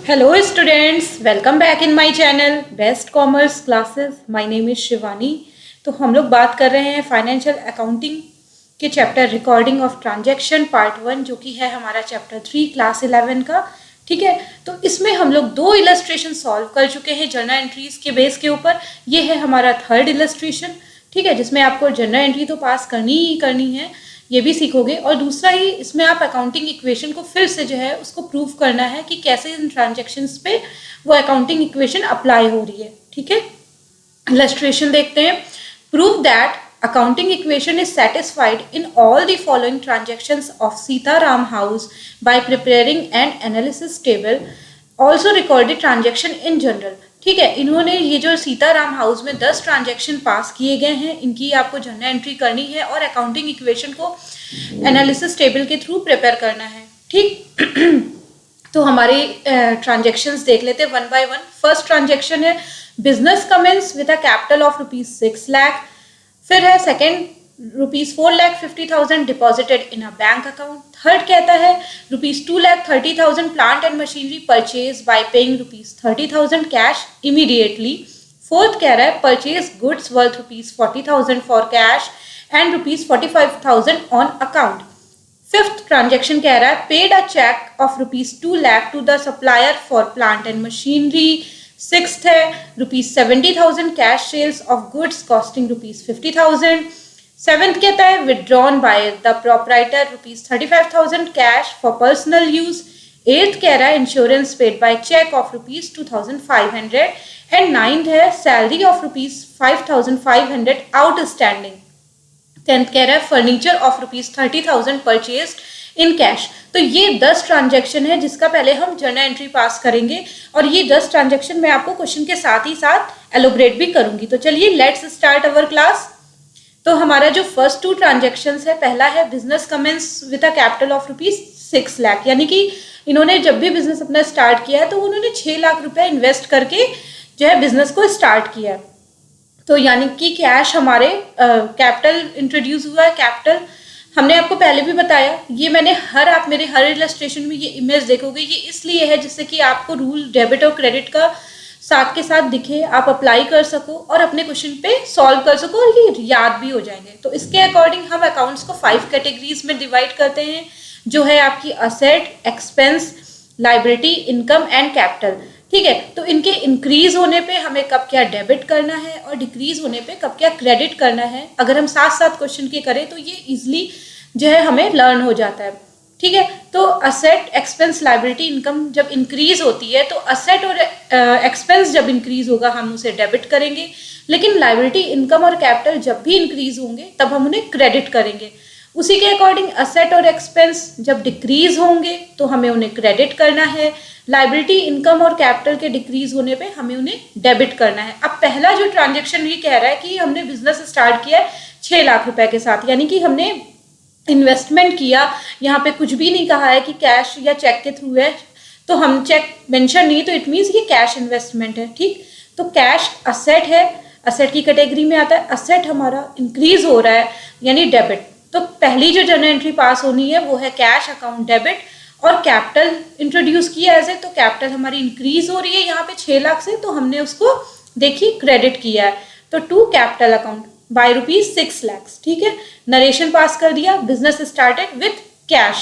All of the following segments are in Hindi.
Hello students, welcome back in my channel Best Commerce Classes. My name is Shivani. तो हम लोग बात कर रहे हैं फाइनेंशियल अकाउंटिंग के chapter recording of transaction part 1 जो कि है हमारा चैप्टर 3 क्लास 11 का। ठीक है, तो इसमें हम लोग दो इलस्ट्रेशन सॉल्व कर चुके हैं जर्नल एंट्रीज के बेस के ऊपर। ये है हमारा थर्ड इलस्ट्रेशन, ठीक है, जिसमें आपको जर्नल एंट्री तो पास करनी ही करनी है, ये भी सीखोगे। और दूसरा ही इसमें आप अकाउंटिंग इक्वेशन को फिर से जो है उसको प्रूव करना है कि कैसे इन ट्रांजैक्शंस पे वो अकाउंटिंग इक्वेशन अप्लाई हो रही है। ठीक है, इलस्ट्रेशन देखते हैं। Prove that accounting equation is satisfied in all the following transactions of Sitaram House by preparing an analysis table, also recorded transaction in general। ठीक है, इन्होंने ये जो सीताराम हाउस में 10 ट्रांजैक्शन पास किए गए हैं, इनकी आपको जर्नल एंट्री करनी है और अकाउंटिंग इक्वेशन को एनालिसिस टेबल के थ्रू प्रिपेयर करना है। ठीक तो हमारे ट्रांजैक्शंस देख लेते हैं one by one. First transaction है business commence with a capital of ₹6 lakh. फिर है second ₹4,50,000 deposited in a bank account. Third कहता है ₹2,30,000 plant and machinery purchase by paying ₹30,000 cash immediately. Fourth कह रहा है purchase goods worth ₹40,000 for cash and ₹45,000 on account. Fifth transaction कह रहा है paid a cheque of ₹2 lakh to the supplier for plant and machinery. Sixth है ₹70,000 cash sales of goods costing ₹50,000। Seventh कहता है withdrawn by the proprietor ₹35,000 cash for personal use. Eighth कह रहा है insurance paid by cheque of ₹2,500। And ninth है सैलरी ऑफ ₹5,500 आउटस्टैंडिंग। टेंथ कह रहा है furniture of ₹30,000 purchase in cash. तो ये 10 ट्रांजैक्शन है जिसका पहले हम जर्नल एंट्री पास करेंगे और ये 10 ट्रांजैक्शन मैं आपको क्वेश्चन के साथ ही साथ एलोबरेट भी करूंगी। तो चलिए लेट्स स्टार्ट अवर क्लास। तो हमारा जो फर्स्ट 2 ट्रांजैक्शन है, पहला है business commence with a capital of ₹6 lakh, यानी कि इन्होंने जब भी बिजनेस अपना स्टार्ट किया है तो उन्होंने 6 लाख रुपए इन्वेस्ट करके जो है बिजनेस को स्टार्ट किया है। तो यानी कि कैश हमारे कैपिटल इंट्रोड्यूस हुआ है। कैपिटल हमने आपको पहले भी बताया, ये मैंने आप मेरे हर इलस्ट्रेशन में ये इमेज देखोगे, ये इसलिए है जिससे कि आपको रूल डेबिट और क्रेडिट का साथ के साथ दिखे, आप अप्लाई कर सको और अपने क्वेश्चन पे सॉल्व कर सको और ये याद भी हो जाएंगे। तो इसके अकॉर्डिंग हम अकाउंट्स को 5 कैटेगरीज में डिवाइड करते हैं, जो है आपकी asset, expense, liability, income and capital. ठीक है, तो इनके इंक्रीज होने पे हमें कब क्या डेबिट करना है और डिक्रीज होने पे कब क्या क्रेडिट करना है, अगर हम साथ साथ क्वेश्चन के करें तो ये इजीली जो है हमें लर्न हो जाता है। ठीक है, तो असेट, एक्सपेंस, लाइबिलिटी, इनकम जब इंक्रीज होती है तो असेट और एक्सपेंस जब इंक्रीज होगा हम उसे डेबिट करेंगे, लेकिन लाइबिलिटी, इनकम और कैपिटल जब भी इंक्रीज होंगे तब हम उन्हें क्रेडिट करेंगे। उसी के अकॉर्डिंग असेट और एक्सपेंस जब डिक्रीज होंगे तो हमें उन्हें क्रेडिट करना है, लाइबिलिटी, इनकम और कैपिटल के डिक्रीज होने पे हमें उन्हें डेबिट करना है। अब पहला जो ट्रांजैक्शन ये कह रहा है कि हमने बिजनेस स्टार्ट किया है 6 लाख रुपए के साथ, यानी कि हमने इन्वेस्टमेंट किया, यहाँ पे कुछ भी नहीं कहा है कि कैश या चेक के थ्रू है, तो हम चेक मेंशन नहीं, तो इट मीन्स ये कैश इन्वेस्टमेंट है। ठीक, तो कैश असेट है, असेट की कैटेगरी में आता है। असेट हमारा इंक्रीज हो रहा है यानी डेबिट, तो पहली जो जर्नल एंट्री पास होनी है वो है कैश अकाउंट डेबिट। और कैपिटल इंट्रोड्यूस किया ऐसे, तो कैपिटल हमारी इंक्रीज हो रही है यहाँ पे 6 लाख से, तो हमने उसको देखिए क्रेडिट किया है, तो to capital account by ₹6 lakh. ठीक है, नरेशन पास कर दिया, business started with cash.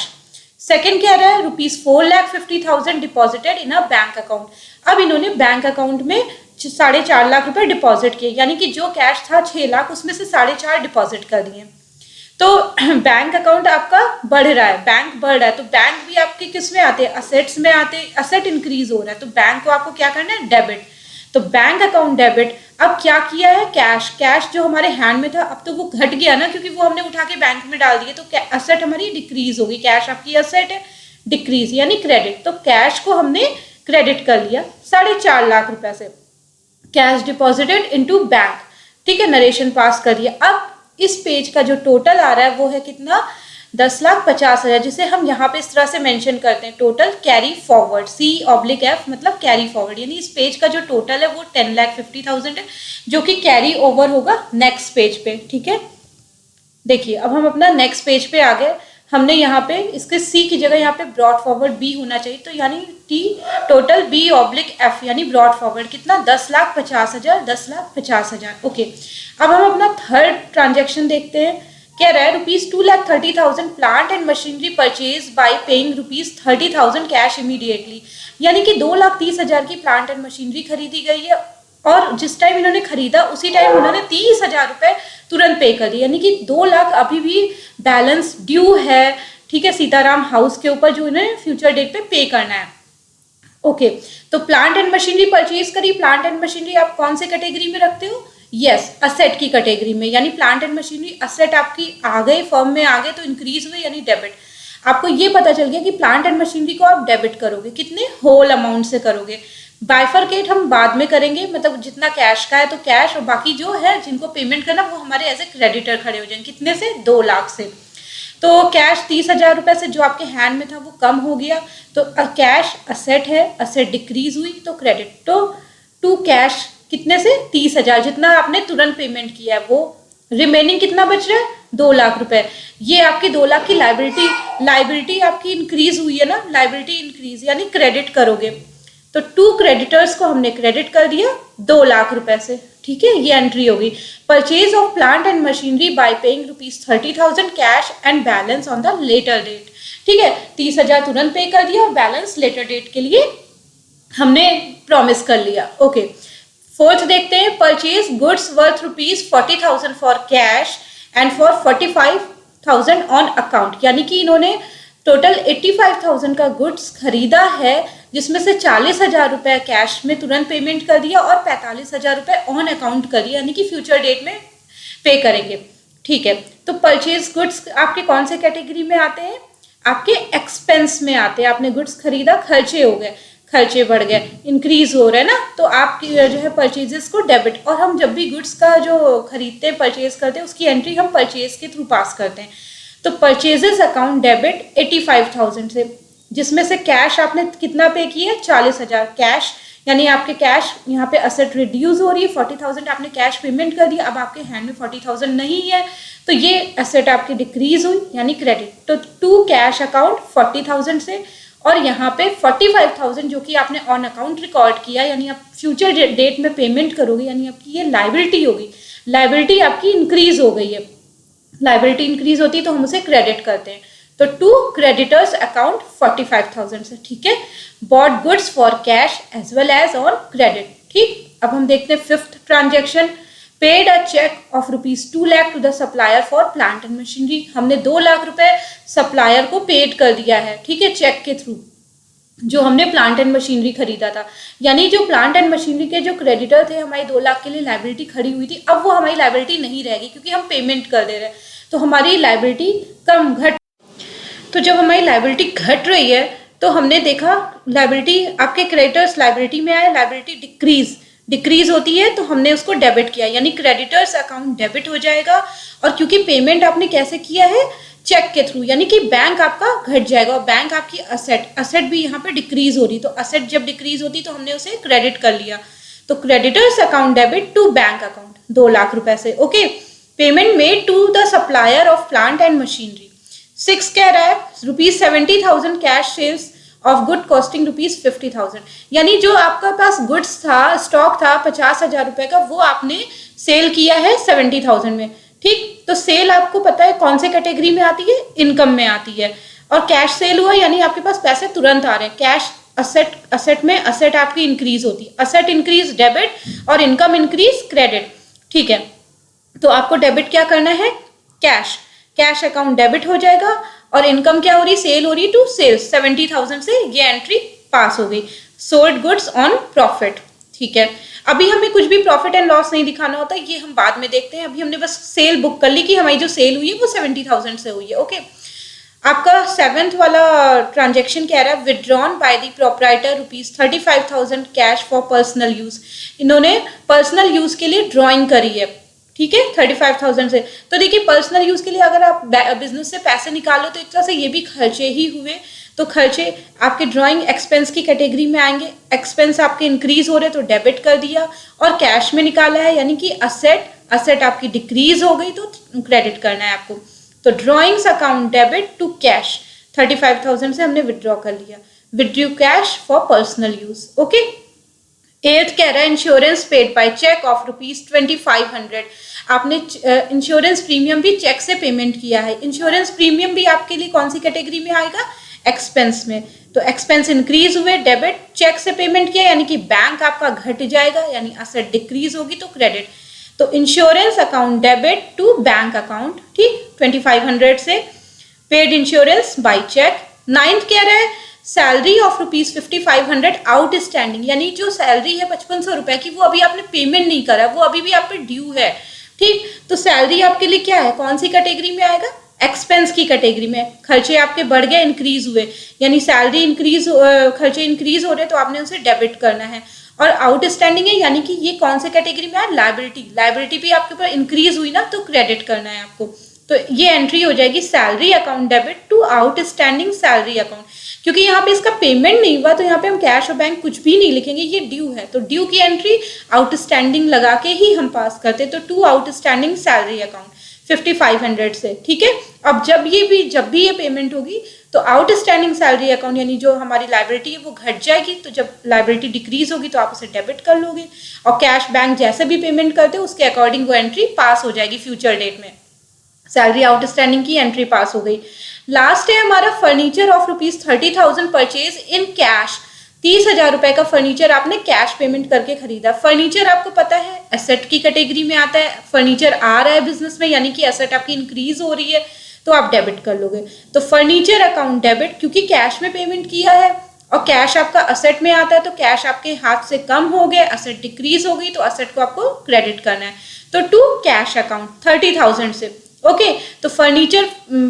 Second क्या रहा है ₹4,50,000 deposited in a bank account. अब इन्होंने बैंक अकाउंट में 4.5 लाख रुपए डिपॉजिट किए, यानी कि जो कैश था 6 लाख उसमें से 4.5 डिपॉजिट कर दिए। तो बैंक अकाउंट आपका बढ़ रहा है, बैंक बढ़ रहा है, तो बैंक भी आपके किस में आते हैं, असेट्स में आते हैं। असेट इंक्रीज हो रहा है तो बैंक को आपको क्या करना है, डेबिट। तो बैंक अकाउंट डेबिट। अब क्या किया है, कैश, कैश जो हमारे हैंड में था अब तो वो घट गया ना, क्योंकि वो हमने उठा के बैंक में डाल दिए, तो असेट हमारी डिक्रीज होगी, कैश आपकी असेट है, डिक्रीज यानी क्रेडिट। तो कैश को हमने क्रेडिट कर लिया 4.5 लाख रुपए से, कैश डिपॉजिटेड इनटू बैंक। ठीक है, नरेशन पास कर दिया। अब इस पेज का जो टोटल आ रहा है वो है कितना, 10,50,000, जिसे हम यहाँ पे इस तरह से मेंशन करते हैं टोटल कैरी फॉरवर्ड, C/F मतलब कैरी फॉरवर्ड, यानी इस पेज का जो टोटल है वो 10,50,000 है, जो कि कैरी ओवर होगा नेक्स्ट पेज पे। ठीक है, देखिए अब हम अपना नेक्स्ट पेज पे आ गए। हमने यहाँ पे इसके सी की जगह यहाँ पे ब्रॉड फॉरवर्ड बी होना चाहिए, तो यानी T total B oblique F यानी ब्रॉड फॉरवर्ड कितना 10,50,000 10,50,000। ओके, अब हम अपना थर्ड ट्रांजेक्शन देखते हैं। कह रहा है ₹2,30,000 plant and machinery purchase by paying ₹30,000 cash immediately, यानी कि 2,30,000 की प्लांट एंड मशीनरी खरीदी गई है और जिस टाइम इन्होंने खरीदा उसी टाइम उन्होंने 30,000 रुपए तुरंत पे कर दिए, यानी कि 2 लाख अभी भी बैलेंस ड्यू है। ठीक है, सीताराम हाउस के ऊपर जो इन्हें फ्यूचर डेट पे करना है। ओके, तो प्लांट एंड मशीनरी परचेज करी। प्लांट एंड मशीनरी आप कौन से कैटेगरी में रखते हो? यस, असेट की कैटेगरी में, यानी प्लांट एंड मशीनरी असेट आपकी आ गई, फर्म में आ गए तो इंक्रीज हुए यानी डेबिट। आपको ये पता चल गया कि प्लांट एंड मशीनरी को आप डेबिट करोगे, कितने होल अमाउंट से करोगे। बाइफरकेट हम बाद में करेंगे, मतलब जितना कैश का है तो कैश, और बाकी जो है जिनको पेमेंट करना वो हमारे एज ए क्रेडिटर खड़े हो जाएंगे। कितने से? 2 लाख से। तो कैश 30,000 रुपए से जो आपके हैंड में था वो कम हो गया, तो कैश असेट है, असेट डिक्रीज हुई तो क्रेडिट। तो टू कैश कितने से? 30,000, जितना आपने तुरंत पेमेंट किया है वो। रिमेनिंग कितना बच रहा है? 2 लाख रुपए। ये आपकी 2 लाख की लाइबिलिटी आपकी इंक्रीज हुई है ना, लाइबिलिटी इंक्रीज यानी क्रेडिट करोगे। तो 2 क्रेडिटर्स को हमने क्रेडिट कर दिया 2 लाख रुपए से। ठीक है, ये एंट्री होगी। Purchase of plant and machinery by paying ₹30,000 cash and balance on the later date. ठीक है, 30,000 तुरंत पे कर दिया और बैलेंस लेटर डेट के लिए हमने प्रॉमिस कर लिया। ओके, फोर्थ देखते हैं। Purchase goods worth ₹40,000 for cash and for 45,000 on account, यानी कि इन्होंने टोटल 85,000 का गुड्स खरीदा है, जिसमें से 40,000 रुपए कैश में तुरंत पेमेंट कर दिया और 45,000 रुपए ऑन अकाउंट कर दिया, यानी कि फ्यूचर डेट में पे करेंगे। ठीक है, तो परचेज गुड्स आपके कौन से कैटेगरी में आते हैं? आपके एक्सपेंस में आते हैं। आपने गुड्स खरीदा, खर्चे हो गए, खर्चे बढ़ गए, इंक्रीज हो रहे हैं ना, तो आपकी जो है परचेजेस को डेबिट। और हम जब भी गुड्स का जो खरीदते हैं, परचेज करते हैं, उसकी एंट्री हम परचेज के थ्रू पास करते हैं। तो परचेजेस अकाउंट डेबिट 85,000 से, जिसमें से कैश आपने कितना पे किया? 40,000 कैश, यानी आपके कैश यहाँ पे असेट रिड्यूस हो रही है। 40,000 आपने कैश पेमेंट कर दिया, अब आपके हैंड में 40,000 नहीं है, तो ये एसेट आपकी डिक्रीज हुई यानी क्रेडिट। तो टू कैश अकाउंट 40,000 से, और यहाँ पे 45,000 जो कि आपने ऑन अकाउंट रिकॉर्ड किया, यानी आप फ्यूचर डेट में पेमेंट करोगे, यानी आपकी ये लाइबिलिटी होगी। लाइबिलिटी आपकी इंक्रीज हो गई है, लाइबिलिटी इंक्रीज होती है तो हम उसे क्रेडिट करते हैं। तो टू क्रेडिटर्स अकाउंट 45,000 से। ठीक है, bought goods for cash as well as on credit. ठीक, अब हम देखते हैं fifth transaction. Paid a cheque of ₹2 lakh to the supplier for plant and machinery. हमने 2 लाख रुपए सप्लायर को पेड कर दिया है, ठीक है, चेक के थ्रू, जो हमने प्लांट एंड मशीनरी खरीदा था। यानी जो प्लांट एंड मशीनरी के जो क्रेडिटर थे, हमारी 2 लाख के लिए लाइबिलिटी खड़ी हुई थी, अब वो हमारी लाइबिलिटी नहीं रहेगी क्योंकि हम पेमेंट कर दे रहे हैं, तो हमारी लाइबिलिटी कम घट। तो जब हमारी लाइबिलिटी घट रही है तो हमने देखा लाइबिलिटी, आपके क्रेडिटर्स लाइबिलिटी में आए, लाइबिलिटी डिक्रीज होती है तो हमने उसको डेबिट किया, यानी क्रेडिटर्स अकाउंट डेबिट हो जाएगा। और क्योंकि पेमेंट आपने कैसे किया है? चेक के थ्रू, यानी कि बैंक आपका घट जाएगा, और बैंक आपकी असेट भी यहाँ पे डिक्रीज हो रही, तो असेट जब डिक्रीज होती तो हमने उसे क्रेडिट कर लिया। तो creditors account debit to bank account 2 lakh रुपए से। Okay, payment made to the supplier of plant and machinery. 6 कह रहा है ₹70,000 cash sales of good costing ₹50,000, यानी जो आपका पास गुड्स था, स्टॉक था 50,000 रुपए का, वो आपने सेल किया है 70,000 में। ठीक, तो सेल आपको पता है कौन से कैटेगरी में आती है? इनकम में आती है। और कैश सेल हुआ यानी आपके पास पैसे तुरंत आ रहे हैं। कैश असेट में असेट आपकी इंक्रीज होती है, असेट इंक्रीज डेबिट और इनकम इंक्रीज क्रेडिट। ठीक है, तो आपको डेबिट क्या करना है? कैश अकाउंट डेबिट हो जाएगा, और इनकम क्या हो रही? सेल हो रही टू सेल्स 70,000 से, ये एंट्री पास हो गई। Sold goods on profit. ठीक है, अभी हमें कुछ भी प्रॉफिट एंड लॉस नहीं दिखाना होता, ये हम बाद में देखते हैं। अभी हमने बस सेल बुक कर ली कि हमारी जो सेल हुई है वो 70,000 से हुई है। ओके, आपका 7th वाला ट्रांजेक्शन कह रहा है withdrawn by the proprietor ₹35,000 cash for personal use. इन्होंने पर्सनल यूज के लिए ड्रॉइंग करी है, ठीक है, 35,000 से। तो देखिए, पर्सनल यूज के लिए अगर आप बिजनेस से पैसे निकालो तो एक तरह से ये भी खर्चे ही हुए, तो खर्चे आपके ड्राइंग एक्सपेंस की कैटेगरी में आएंगे। एक्सपेंस आपके इंक्रीज हो रहे तो डेबिट कर दिया, और कैश में निकाला है यानी कि असेट आपकी डिक्रीज हो गई तो क्रेडिट करना है आपको। तो drawings account debit to cash, 35,000 से हमने विड्रॉ कर लिया, withdrew cash for personal use. Okay, eighth कह रहा है insurance paid by cheque of ₹2500। आपने इंश्योरेंस प्रीमियम भी चेक से पेमेंट किया है। इंश्योरेंस प्रीमियम भी आपके लिए कौन सी कैटेगरी में आएगा? एक्सपेंस में। तो एक्सपेंस इंक्रीज हुए, डेबिट, चेक से पेमेंट किया यानी कि बैंक आपका घट जाएगा, यानी असेट डिक्रीज होगी तो क्रेडिट। तो insurance account debit to bank account, ठीक, 2500 से paid insurance by cheque. Ninth कह रहा है सैलरी ऑफ ₹5500 आउटस्टैंडिंग, यानी जो सैलरी है 5500 रुपए की, वो अभी आपने पेमेंट नहीं करा, वो अभी भी आप पे ड्यू है, ठीक। तो सैलरी आपके लिए क्या है, कौन सी कैटेगरी में आएगा? एक्सपेंस की कैटेगरी में। खर्चे आपके बढ़ गए, इंक्रीज हुए, यानी सैलरी इंक्रीज, खर्चे इंक्रीज हो रहे तो आपने उसे डेबिट करना है। और आउटस्टैंडिंग है यानी कि ये कौन से कैटेगरी में है? लायबिलिटी। लायबिलिटी भी आपके ऊपर इंक्रीज हुई ना, तो क्रेडिट करना है आपको। तो ये एंट्री हो जाएगी salary account debit to outstanding salary account. क्योंकि यहाँ पे इसका पेमेंट नहीं हुआ तो यहाँ पे हम कैश और बैंक कुछ भी नहीं लिखेंगे, ये ड्यू है, तो ड्यू की एंट्री आउटस्टैंडिंग लगा के ही हम पास करते। तो टू आउटस्टैंडिंग सैलरी अकाउंट 5500 से, ठीक है। अब जब भी ये पेमेंट होगी तो आउटस्टैंडिंग सैलरी अकाउंट यानी जो हमारी लायबिलिटी है वो घट जाएगी, तो जब लायबिलिटी डिक्रीज होगी तो आप उसे डेबिट कर लोगे, और कैश बैंक जैसे भी पेमेंट करते हो उसके अकॉर्डिंग वो एंट्री पास हो जाएगी फ्यूचर डेट में। सैलरी आउटस्टैंडिंग की एंट्री पास हो गई। लास्ट है हमारा furniture of ₹30,000 purchase in cash. 30,000 रुपए का फर्नीचर आपने कैश पेमेंट करके खरीदा। फर्नीचर आपको पता है एसेट की कैटेगरी में आता है, फर्नीचर आ रहा है बिजनेस में यानी कि एसेट आपकी इंक्रीज हो रही है, तो आप डेबिट कर लोगे। तो फर्नीचर अकाउंट डेबिट, क्योंकि कैश में पेमेंट किया है और कैश आपका असेट में आता है, तो कैश आपके हाथ से कम हो गए, असेट डिक्रीज हो गई, तो असेट को आपको क्रेडिट करना है। तो टू कैश अकाउंट 30,000 से, ओके। तो फर्नीचर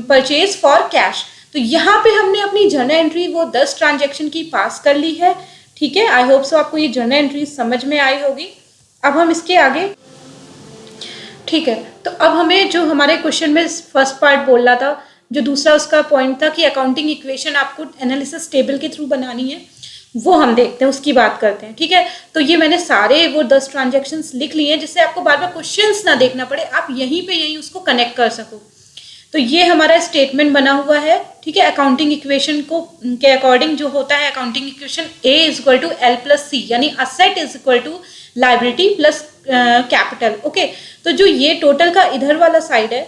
परचेज फॉर कैश, तो यहाँ पे हमने अपनी जर्नल एंट्री वो 10 ट्रांजेक्शन की पास कर ली है, ठीक है। आई होप सो आपको ये जर्नल एंट्री समझ में आई होगी। अब हम इसके आगे, ठीक है, तो अब हमें जो हमारे क्वेश्चन में फर्स्ट पार्ट बोल रहा था, जो दूसरा उसका पॉइंट था कि अकाउंटिंग इक्वेशन आपको एनालिसिस टेबल के थ्रू बनानी है, वो हम देखते हैं, उसकी बात करते हैं, ठीक है। तो ये मैंने सारे वो 10 ट्रांजेक्शन्स लिख लिए हैं जिससे आपको बार बार क्वेश्चंस ना देखना पड़े, आप यहीं पे यहीं उसको कनेक्ट कर सको। तो ये हमारा स्टेटमेंट बना हुआ है, ठीक है। अकाउंटिंग इक्वेशन को के अकॉर्डिंग जो होता है अकाउंटिंग इक्वेशन A = L+C, यानी asset = liability plus capital, okay. तो जो ये टोटल का इधर वाला साइड है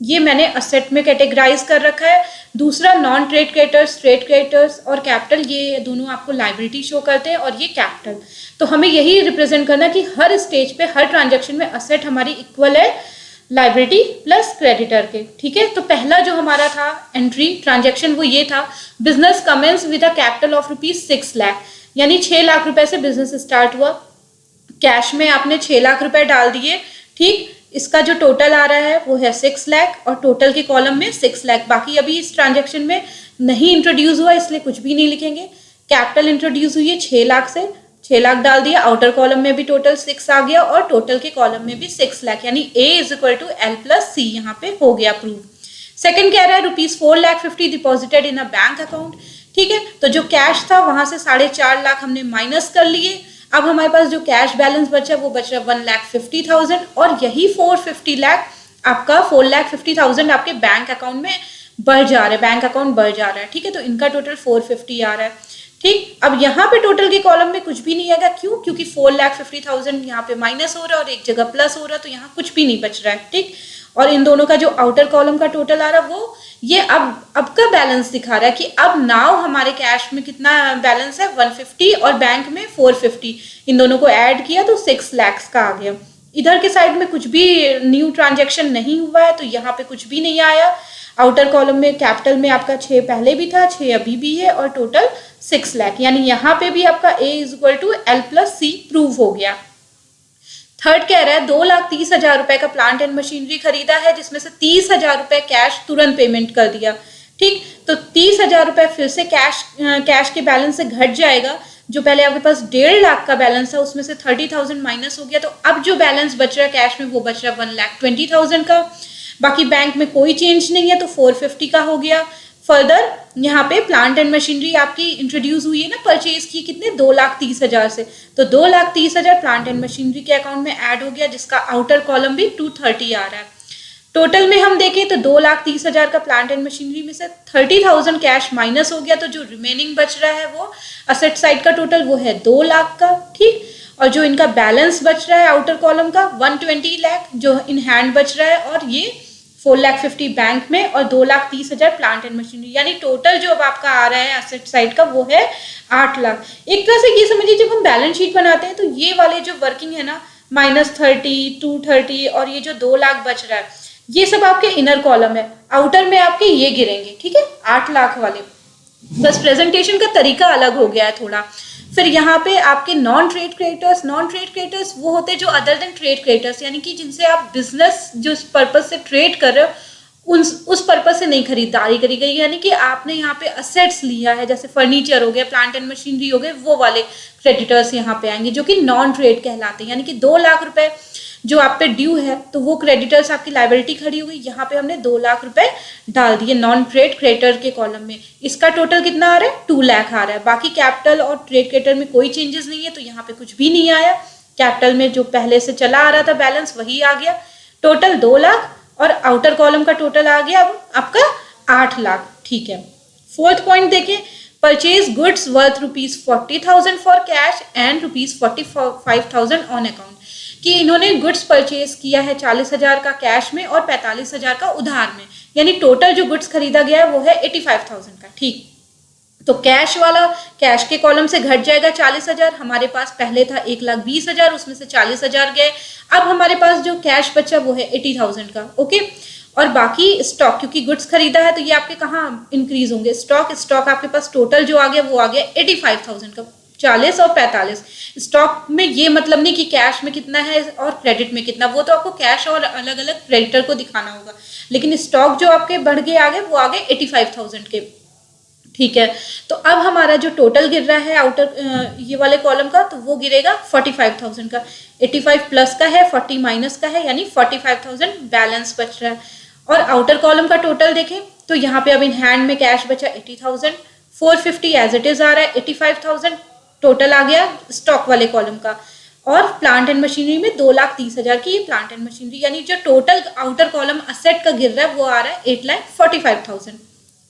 ये मैंने असेट में कैटेगराइज कर रखा है। दूसरा non trade creditors, trade creditors और कैपिटल, ये दोनों आपको लायबिलिटी शो करते हैं और ये कैपिटल। तो हमें यही रिप्रेजेंट करना कि हर स्टेज पे हर ट्रांजेक्शन में असेट हमारी इक्वल है लायबिलिटी प्लस क्रेडिटर के, ठीक है। तो पहला जो हमारा था एंट्री ट्रांजेक्शन वो ये था, business commence with a capital of ₹6 lakh, यानी 6 लाख रुपए से बिजनेस स्टार्ट हुआ। कैश में आपने 6 लाख रुपए डाल दिए, ठीक। इसका जो टोटल आ रहा है वो है 6 लाख और टोटल के कॉलम में 6 लाख। बाकी अभी इस ट्रांजेक्शन में नहीं इंट्रोड्यूस हुआ इसलिए कुछ भी नहीं लिखेंगे। कैपिटल इंट्रोड्यूस हुई है 6 लाख से, 6 लाख डाल दिया, आउटर कॉलम में भी टोटल 6 आ गया और टोटल के कॉलम में भी 6 लाख, यानी A = L+C यहाँ पे हो गया प्रूव। सेकंड कह रहा है ₹4,50,000 deposited in a bank account, ठीक है। तो जो कैश था वहां से 4.5 लाख हमने माइनस कर लिए। अब हमारे पास जो कैश बैलेंस बचा वो बच रहा 1,50,000 और यही 450 लाख आपका 4,50,000 आपके बैंक अकाउंट में बढ़ जा रहा है, बैंक अकाउंट बढ़ जा रहा है, ठीक है। तो इनका टोटल 450 आ रहा है, ठीक। अब यहाँ पे टोटल के कॉलम में कुछ भी नहीं आएगा, क्यों? क्योंकि 4,50,000 यहाँ पे माइनस हो रहा है और एक जगह प्लस हो रहा है, तो यहाँ कुछ भी नहीं बच रहा है, ठीक। और इन दोनों का जो आउटर कॉलम का टोटल आ रहा है वो ये अब का बैलेंस दिखा रहा है कि अब नाउ हमारे कैश में कितना बैलेंस है 150 और बैंक में 450, इन दोनों को ऐड किया तो 6 लाख का आ गया। इधर के साइड में कुछ भी न्यू ट्रांजेक्शन नहीं हुआ है तो यहाँ पे कुछ भी नहीं आया। आउटर कॉलम में कैपिटल में आपका 6 पहले भी था, 6 अभी भी है और टोटल 6 लाख, यानी यहाँ पे भी आपका A = L+C प्रूव हो गया। थर्ड कह रहा है 2,30,000 रुपए का प्लांट एंड मशीनरी खरीदा है जिसमें से 30,000 रुपए कैश तुरंत पेमेंट कर दिया, ठीक। तो 30,000 रुपए फिर से कैश के बैलेंस से घट जाएगा। जो पहले आपके पास 1.5 लाख का बैलेंस था उसमें से 30,000 माइनस हो गया, तो अब जो बैलेंस बच रहा है कैश में वो बच रहा है 1,20,000 का। बाकी बैंक में कोई चेंज नहीं है तो 450 का हो गया। फर्दर यहाँ पे प्लांट एंड मशीनरी आपकी इंट्रोड्यूस हुई है ना, परचेज की कितने 2,30,000 से, तो 2,30,000 प्लांट एंड मशीनरी के अकाउंट में ऐड हो गया जिसका आउटर कॉलम भी 230 आ रहा है। टोटल में हम देखें तो 2,30,000 का प्लांट एंड मशीनरी में से 30,000 कैश माइनस हो गया, तो जो रिमेनिंग बच रहा है वो असेट साइड का टोटल वो है 2 लाख का, ठीक। और जो इनका बैलेंस बच रहा है आउटर कॉलम का 120 लाख जो इन हैंड बच रहा है, और ये 4,50,000 बैंक में और 2,30,000 प्लांट एंड मशीनरी, यानी टोटल जो अब आपका आ रहा है असेट साइड का वो है 8 लाख। एक तरह से ये समझिए जब हम बैलेंस शीट बनाते हैं तो ये वाले जो वर्किंग है ना -30, 230 और ये जो 2 लाख बच रहा है ये सब आपके इनर कॉलम है, आउटर में आपके ये गिरेंगे, ठीक है, 8 लाख वाले। बस प्रेजेंटेशन का तरीका अलग हो गया है थोड़ा। फिर यहाँ पे आपके नॉन ट्रेड क्रेडिटर्स वो होते हैं जो अदर देन ट्रेड क्रेडिटर्स, यानी कि जिनसे आप बिजनेस जो पर्पज से ट्रेड कर रहे हो उस पर्पज से नहीं खरीदारी करी गई, यानी कि आपने यहाँ पे असेट्स लिया है, जैसे फर्नीचर हो गया, प्लांट एंड मशीनरी हो गए, वो वाले क्रेडिटर्स यहाँ पे आएंगे जो कि नॉन ट्रेड कहलाते हैं। यानी कि 2 लाख रुपए जो आप पे ड्यू है तो वो क्रेडिटर्स आपकी लायबिलिटी खड़ी हुई, यहाँ पे हमने 2 लाख रुपए डाल दिए नॉन ट्रेड क्रेडिटर के कॉलम में। इसका टोटल कितना आ रहा है 2 लाख आ रहा है। बाकी कैपिटल और ट्रेड क्रेडिटर में कोई चेंजेस नहीं है, तो यहाँ पे कुछ भी नहीं आया। कैपिटल में जो पहले से चला आ रहा था बैलेंस वही आ गया, टोटल 2 लाख, और आउटर कॉलम का टोटल आ गया अब आपका 8 लाख, ठीक है। फोर्थ पॉइंट देखें, purchase goods worth ₹40,000 for cash and ₹45,000 on account, कि इन्होंने गुड्स परचेज किया है 40,000 का कैश में और 45,000 का उधार में, यानी टोटल जो गुड्स खरीदा गया है वो है 85,000 का, ठीक। तो कैश वाला कैश के कॉलम से घट जाएगा 40,000, हमारे पास पहले था 1,20,000, उसमें से 40,000 गए, अब हमारे पास जो कैश बचा वो है 80,000 का, ओके। और बाकी स्टॉक, क्योंकि गुड्स खरीदा है तो ये आपके कहाँ इंक्रीज होंगे, स्टॉक आपके पास टोटल जो आ गया वो आ गया 85,000 का, 40 और 45। स्टॉक में ये मतलब नहीं कि कैश में कितना है और क्रेडिट में कितना, वो तो आपको कैश और अलग अलग क्रेडिटर को दिखाना होगा, लेकिन स्टॉक जो आपके बढ़ के आ गए वो आ गए 85,000 के, ठीक है। तो अब हमारा जो टोटल गिर रहा है आउटर ये वाले कॉलम का, तो वो गिरेगा 45,000 का, 85 प्लस का है 40 माइनस का है, यानी 45,000 बैलेंस बच रहा है। और आउटर कॉलम का टोटल देखें तो यहाँ पे अब इन हैंड में कैश बचा 80,000, 450 एज इट इज आ रहा है, 85,000 टोटल आ गया स्टॉक वाले कॉलम का, और प्लांट एंड मशीनरी में 2,30,000 की ये प्लांट एंड मशीनरी, यानी जो टोटल आउटर कॉलम असेट का गिर रहा है वो आ रहा है 8,45,000,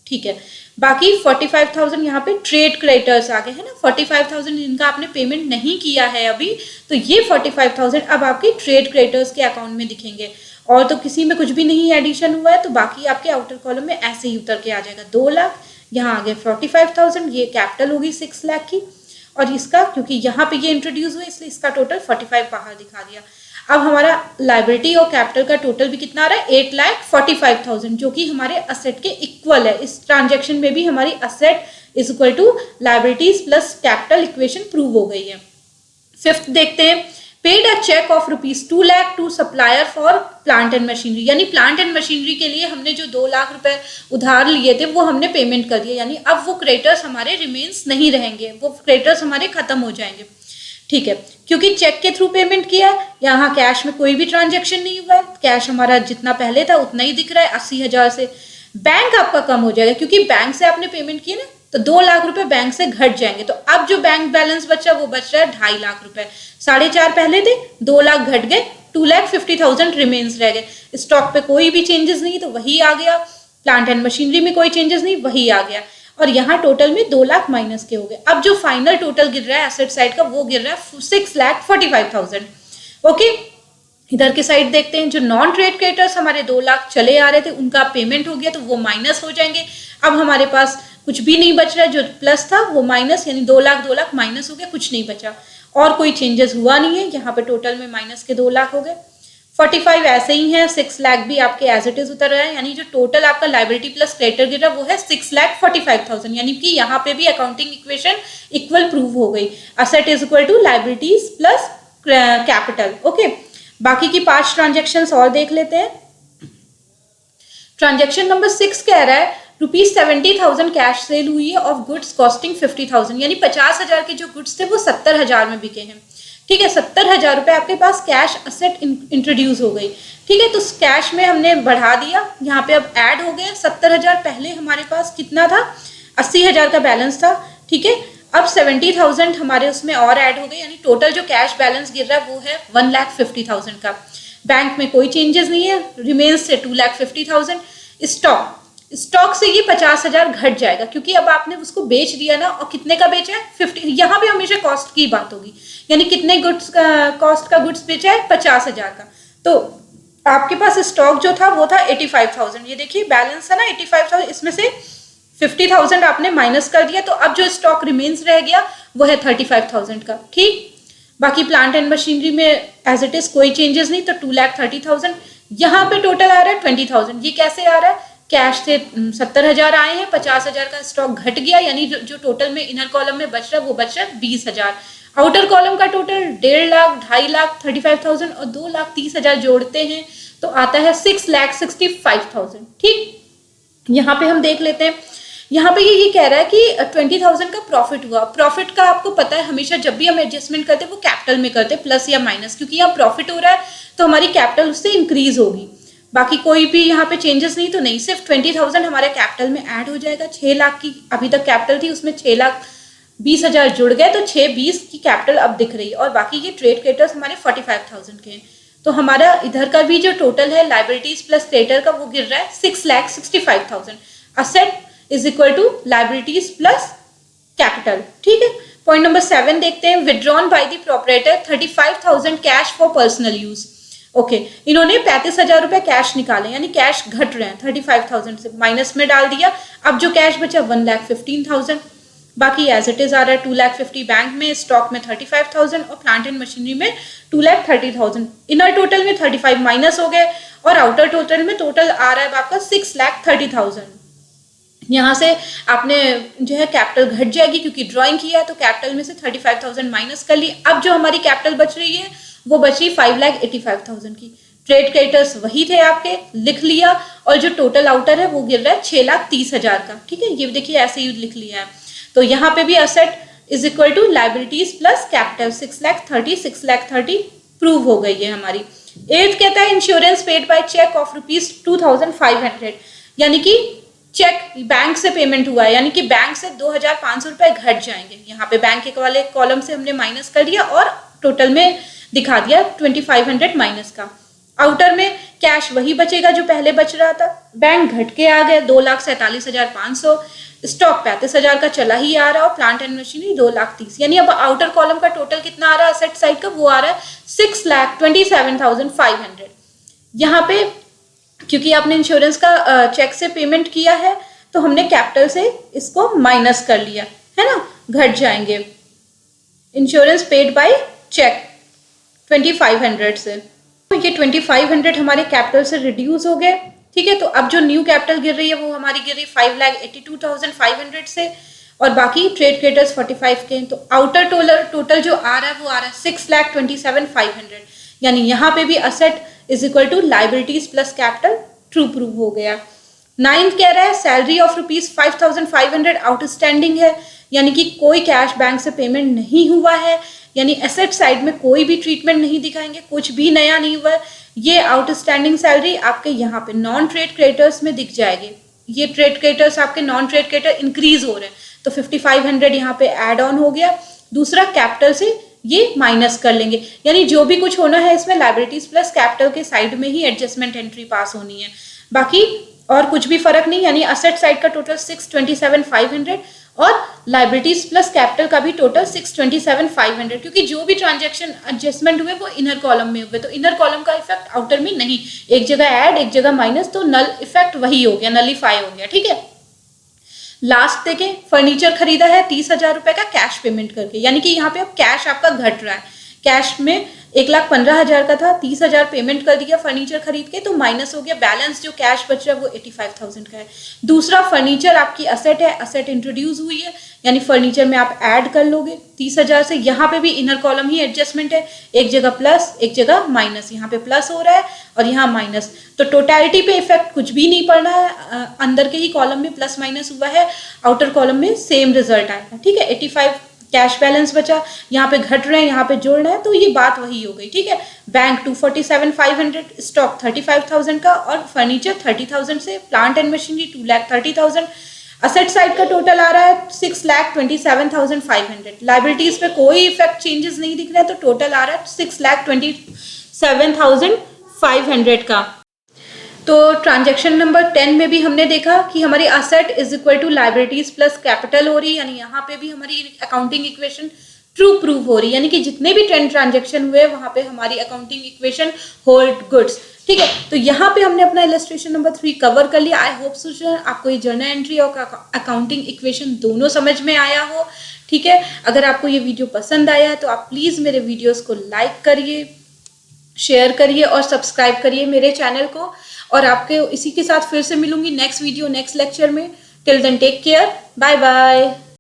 ठीक है। बाकी 45,000 यहाँ पे ट्रेड क्रेडिटर्स आ गए हैं ना, 45,000 जिनका आपने पेमेंट नहीं किया है अभी, तो ये 45,000 अब आपके ट्रेड क्रेडिटर्स के अकाउंट में दिखेंगे, और तो किसी में कुछ भी नहीं एडिशन हुआ है, तो बाकी आपके आउटर कॉलम में ऐसे ही उतर के आ जाएगा 2 लाख, यहाँ आ गए 45,000, ये कैपिटल होगी 6 लाख की, और इसका क्योंकि यहाँ पे ये इंट्रोड्यूस हुआ इसलिए इसका टोटल 45 बाहर दिखा दिया। अब हमारा लाइबिलिटी और कैपिटल का टोटल भी कितना आ रहा है 8,45,000, जो कि हमारे असेट के इक्वल है। इस ट्रांजेक्शन में भी हमारी asset is equal to liabilities plus capital equation prove हो गई है। फिफ्थ देखते हैं, paid a cheque of ₹2 lakh to supplier for plant and machinery, यानी प्लांट एंड मशीनरी के लिए हमने जो 2 लाख रुपए उधार लिए थे वो हमने पेमेंट कर दिया, यानी अब वो क्रेडिटर्स हमारे रिमेन्स नहीं रहेंगे, वो क्रेडिटर्स हमारे खत्म हो जाएंगे, ठीक है। क्योंकि चेक के थ्रू पेमेंट किया, यहाँ कैश में कोई भी ट्रांजेक्शन नहीं हुआ है, कैश हमारा जितना पहले था उतना ही दिख रहा है 80,000 से। बैंक आपका कम हो जाएगा क्योंकि बैंक से आपने पेमेंट किया ना, तो 2 लाख रुपए बैंक से घट जाएंगे, तो अब जो बैंक बैलेंस बचा वो बच रहा है 2.5 लाख रुपए, 4.5 पहले थे, 2 लाख घट गए, 2,50,000 रिमेन्स रह गए। स्टॉक पे कोई भी चेंजेस नहीं तो वही आ गया, प्लांट एंड मशीनरी में कोई चेंजेस नहीं वही आ गया, और यहाँ टोटल में 2 लाख माइनस के हो गए। अब जो फाइनल टोटल गिर रहा है एसेट साइड का वो गिर रहा है 6,45,000, ओके। इधर के साइड देखते हैं, जो नॉन ट्रेड क्रेडिटर्स हमारे 2 लाख चले आ रहे थे उनका पेमेंट हो गया तो वो माइनस हो जाएंगे, अब हमारे पास कुछ भी नहीं बच रहा है, जो प्लस था वो माइनस, यानी 2 लाख माइनस हो गया, कुछ नहीं बचा, और कोई चेंजेस हुआ नहीं है, यहाँ पे टोटल में माइनस के 2 लाख हो गए। 45 ऐसे ही है, 6 लाख भी आपके एज इट इज उतर रहा है, यानी जो टोटल आपका लाइबिलिटी प्लस क्रेडिटर गिर रहा है वो है 6,45,000, यानी कि यहाँ पे भी अकाउंटिंग इक्वेशन इक्वल प्रूव हो गई, asset is equal to liabilities plus capital, okay. बाकी की 5 ट्रांजेक्शन और देख लेते हैं। ट्रांजेक्शन नंबर 6 कह रहा है ₹70,000 कैश सेल हुई है ऑफ गुड्स कॉस्टिंग 50,000, यानी 50,000 के जो गुड्स थे वो 70,000 में बिके हैं, ठीक है। 70,000 रुपए आपके पास कैश असेट इंट्रोड्यूस हो गई, ठीक है। तो कैश में हमने बढ़ा दिया, यहाँ पे अब ऐड हो गया 70,000, पहले हमारे पास कितना था 80,000 का बैलेंस था, ठीक है। अब 70,000 हमारे उसमें और ऐड हो गए, यानी टोटल जो कैश बैलेंस गिर रहा है वो है 1,50,000 का। बैंक में कोई चेंजेस नहीं है, रिमेन्स से 2,50,000। स्टॉक से ये 50,000 घट जाएगा क्योंकि अब आपने उसको बेच दिया ना, और कितने का बेचा है 50। यहाँ पे हमेशा कॉस्ट की बात होगी, यानी कितने गुड्स का कॉस्ट का गुड्स बेचा है 50,000 का। तो आपके पास स्टॉक जो था वो था 85,000। ये देखिए बैलेंस है ना 85,000, इसमें से 50,000 आपने माइनस कर दिया, तो अब जो स्टॉक रिमेन्स रह गया वो है 35,000 का। ठीक, बाकी प्लांट एंड मशीनरी में एज इट इज कोई चेंजेस नहीं, तो 2,30,000। यहाँ पे टोटल आ रहा है 20,000। ये कैसे आ रहा है, कैश से 70,000 आए हैं, 50,000 का स्टॉक घट गया, यानी जो टोटल में इनर कॉलम में बच रहा है वो बच रहा है 20,000। आउटर कॉलम का टोटल 1.5 लाख, 2.5 लाख 35,000 और 2,30,000 जोड़ते हैं तो आता है 6,65,000। ठीक, यहाँ पे हम देख लेते हैं, यहाँ पे ये कह रहा है कि 20,000 का प्रॉफिट हुआ। प्रॉफिट का आपको पता है हमेशा जब भी हम एडजस्टमेंट करते हैं वो कैपिटल में करते हैं, प्लस या माइनस, क्योंकि यहाँ प्रॉफिट हो रहा है तो हमारी कैपिटल उससे इंक्रीज होगी। बाकी कोई भी यहाँ पे चेंजेस नहीं, तो नहीं, सिर्फ 20,000 हमारे कैपिटल में ऐड हो जाएगा। 6 लाख की अभी तक कैपिटल थी, उसमें 6,20,000 जुड़ गए, तो 6,20 की कैपिटल अब दिख रही है। और बाकी ये ट्रेड क्रेडिटर्स हमारे 45,000 के हैं, तो हमारा इधर का भी जो टोटल है लाइबिलिटीज प्लस क्रेडिटर का वो गिर रहा है 6,65,000। Asset is equal to liabilities plus capital. ठीक है, पॉइंट नंबर 7 देखते हैं। Withdrawn by the proprietor 35,000 cash for personal use. Okay, इन्होंने 35,000 रुपए कैश निकाले, यानी कैश घट रहे हैं, 35,000 से माइनस में डाल दिया। अब जो कैश बचा 1,15,000। बाकी एज इट इज आ रहा है 2,50,000 बैंक में, स्टॉक में 35,000 और प्लांट एंड मशीनरी में 2,30,000। इनर टोटल में 35 माइनस हो गए और आउटर टोटल में टोटल आ रहा है आपका 6,30,000। यहाँ से आपने जो है कैपिटल घट जाएगी क्योंकि ड्राइंग किया है, तो कैपिटल में से 35,000 माइनस कर ली। अब जो हमारी कैपिटल बच रही है वो बची 5,85,000 की। ट्रेड क्रेडिटर्स वही थे आपके, लिख लिया, और जो टोटल आउटर है वो गिर रहा है 6,30,000 का। ठीक है, ये देखिए ऐसे ही लिख लिया है। तो यहाँ पे भी asset is equal to liabilities plus capital 6,30 prove हो गई है हमारी। 8th कहता है insurance paid by cheque of ₹2,500, यानी कि चेक बैंक से पेमेंट हुआ है, यानी कि बैंक से 2,500 रुपए घट जाएंगे। यहाँ पे बैंक के वाले कॉलम से हमने माइनस कर दिया और टोटल में दिखा दिया 2,500 माइनस का। आउटर में कैश वही बचेगा जो पहले बच रहा था, बैंक घट के आ गए 2,47,500, स्टॉक 35,000 का चला ही आ रहा और प्लांट एंड मशीनरी 2,30,000, यानी अब आउटर कॉलम का टोटल कितना आ रहा है असेट साइड का, वो आ रहा है 6,27,500। यहाँ पे क्योंकि आपने इंश्योरेंस का चेक से पेमेंट किया है तो हमने कैपिटल से इसको माइनस कर लिया है ना, घट जाएंगे। इंश्योरेंस पेड बाय चेक 2,500 से, तो ये 2,500 हमारे कैपिटल से रिड्यूस हो गए। ठीक है, तो अब जो न्यू कैपिटल गिर रही है वो हमारी गिर रही है 5,82,500 से, और बाकी ट्रेड क्रेडिटर्स 45 के। तो आउटर टोटल जो आ रहा है वो आ रहा है 6,27,500, यानी यहाँ पे भी asset is equal to liabilities plus capital true prove हो गया। 9th कह रहा है सैलरी ऑफ ₹5,500 आउटस्टैंडिंग है, यानी कि कोई कैश बैंक से पेमेंट नहीं हुआ है, यानी एसेट साइड में कोई भी ट्रीटमेंट नहीं दिखाएंगे, कुछ भी नया नहीं हुआ है। ये आउटस्टैंडिंग सैलरी आपके यहाँ पे नॉन ट्रेड क्रेडिटर्स में दिख जाएगी। ये ट्रेड क्रेडिटर्स आपके नॉन ट्रेड क्रेडिटर इंक्रीज हो रहे हैं, तो 5,500 यहाँ पे एड ऑन हो गया। दूसरा कैपिटल से ये माइनस कर लेंगे, यानी जो भी कुछ होना है इसमें लाइबिलिटीज प्लस कैपिटल के साइड में ही एडजस्टमेंट एंट्री पास होनी है, बाकी और कुछ भी फर्क नहीं। यानी असेट साइड का टोटल 6,27,500 और लाइबिलिटीज प्लस कैपिटल का भी टोटल 6,27,500, क्योंकि जो भी ट्रांजैक्शन एडजस्टमेंट हुए वो इनर कॉलम में हुए, तो इनर कॉलम का इफेक्ट आउटर में नहीं, एक जगह ऐड एक जगह माइनस, तो नल इफेक्ट वही हो गया, नलीफाई हो गया। ठीक है, लास्ट देखें, फर्नीचर खरीदा है 30,000 रुपए का कैश पेमेंट करके, यानी कि यहाँ पे अब कैश आपका घट रहा है। कैश में 1,15,000 का था, 30,000 पेमेंट कर दिया फर्नीचर खरीद के, तो माइनस हो गया। बैलेंस जो कैश बच रहा है वो 85,000 का है। दूसरा फर्नीचर आपकी असेट है, असेट इंट्रोड्यूस हुई है, यानी फर्नीचर में आप ऐड कर लोगे 30,000 से। यहाँ पे भी इनर कॉलम ही एडजस्टमेंट है, एक जगह प्लस एक जगह माइनस, यहाँ पे प्लस हो रहा है और यहाँ माइनस, तो टोटलिटी पे इफेक्ट कुछ भी नहीं पड़ना है। अंदर के ही कॉलम में प्लस माइनस हुआ है, आउटर कॉलम में सेम रिजल्ट आएगा। ठीक है, 85 कैश बैलेंस बचा, यहाँ पे घट रहे हैं यहाँ पे जोड़ रहे हैं, तो ये बात वही हो गई। ठीक है, बैंक 247,500, स्टॉक 35,000 का और फर्नीचर 30,000 से, plant and machinery 2,30,000। Asset side का टोटल आ रहा है 6,27,500। लाइबिलिटीज पे कोई इफेक्ट चेंजेस नहीं दिख रहा है, तो टोटल आ रहा है 6,27,500 500 का। तो ट्रांजैक्शन नंबर 10 में भी हमने देखा कि हमारी asset is equal to liabilities plus capital हो रही है, यानी यहाँ पे भी हमारी अकाउंटिंग इक्वेशन ट्रू प्रूव हो रही है, यानी कि जितने भी 10 ट्रांजैक्शन हुए वहां पे हमारी अकाउंटिंग इक्वेशन होल्ड गुड्स। ठीक है, तो यहाँ पे हमने अपना इलस्ट्रेशन नंबर 3 कवर कर लिया। आई होप सो आपको ये जर्नल एंट्री और अकाउंटिंग इक्वेशन दोनों समझ में आया हो। ठीक है, अगर आपको ये वीडियो पसंद आया है तो आप प्लीज मेरे वीडियोस को लाइक करिए, शेयर करिए और सब्सक्राइब करिए मेरे चैनल को। और आपके इसी के साथ फिर से मिलूंगी नेक्स्ट वीडियो नेक्स्ट लेक्चर में। Till then take care, bye bye.